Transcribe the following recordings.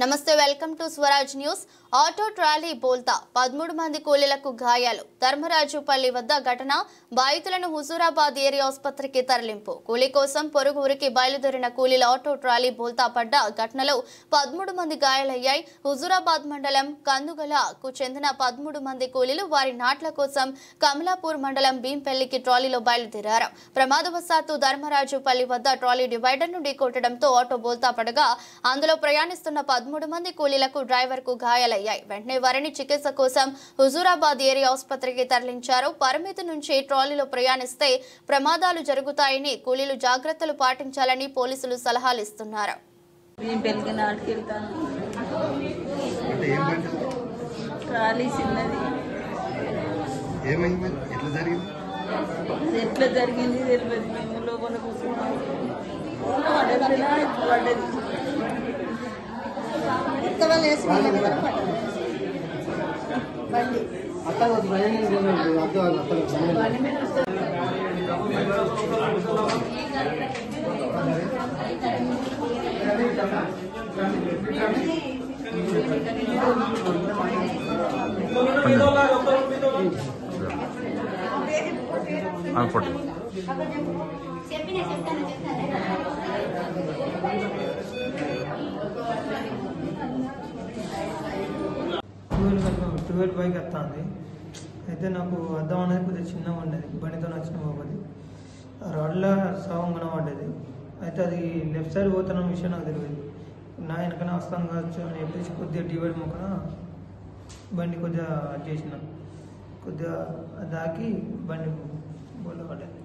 నమస్తే welcome to Swaraj news. Auto trolley బోల్తా 13 మంది కూలీలకు గాయాలు. ధర్మరాజుపల్లి వద్ద ఘటన. బాధితులను హుజూరాబాద్ ఏరియా ఆసుపత్రికి తరలింపు. కూలీ కోసం పొరుగు ఊరికి బయలుదేరిన కూలీల ఆటో ట్రాలీ బోల్తా పడ్డ ఘటనలో 13 మంది గాయాలయ్యాయి. హుజూరాబాద్ మండలం కందుగలకు చెందిన 13 మంది కూలీలు వారి నాట్ల కోసం కమలాపూర్ మండలం భీంపల్లికి ట్రాలీలో బయలుదేరారు. ప్రమాదవశాత్తు ధర్మరాజుపల్లి వద్ద ట్రాలీ డివైడర్ ను ఢీకొట్టడంతో ఆటో బోల్తా పడగా అందులో ప్రయాణిస్తున్న 13 మంది కూలీలకు డ్రైవర్ కు గాయాలయ్యాయి. వెంటనే వారిని చికిత్స కోసం హుజూరాబాద్ ఏరియా ఆసుపత్రికి తరలించారు. పరిమితి నుంచి ట్రాలీలో ప్రయాణిస్తే ప్రమాదాలు జరుగుతాయని కూలీలు జాగ్రత్తలు పాటించాలని పోలీసులు సలహాలు ఇస్తున్నారు. ఎట్లా జరిగింది తెలియదు. మేము లోపల కూర్చున్నాం. ట్వెల్వ్ బైక్ వస్తుంది. అయితే నాకు అద్దం అనేది కొద్దిగా చిన్నగా ఉండేది. బండితో నచ్చిన బాబది రోడ్ల సగం కనబడ్డది. అయితే అది లెఫ్ట్ సైడ్ పోతున్న విషయం నాకు తెలియదు. నా వెనకనే వస్తాను కావచ్చు అని చెప్పేసి కొద్దిగా డివైడ్ మొక్కన బండి కొద్దిగా చేసిన కొద్దిగా దాకి బండి బోళ్ళ పడ్డది.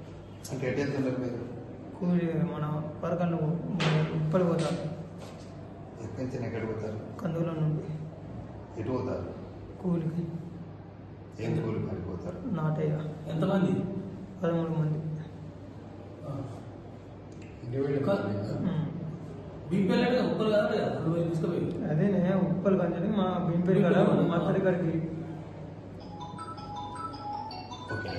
కూలి మన పరకలు ఉప్పలు పోతారు. కందులో నుండి ఎటు పోతారు? కూలికి. ఏం కూలి పడిపోతారు? నాటయ్య. ఎంతమంది? 13 మంది. అదే నేను ఉప్పలు కంచని మా భీంపేరు కాడ మా తల్లి గారికి. ఓకే.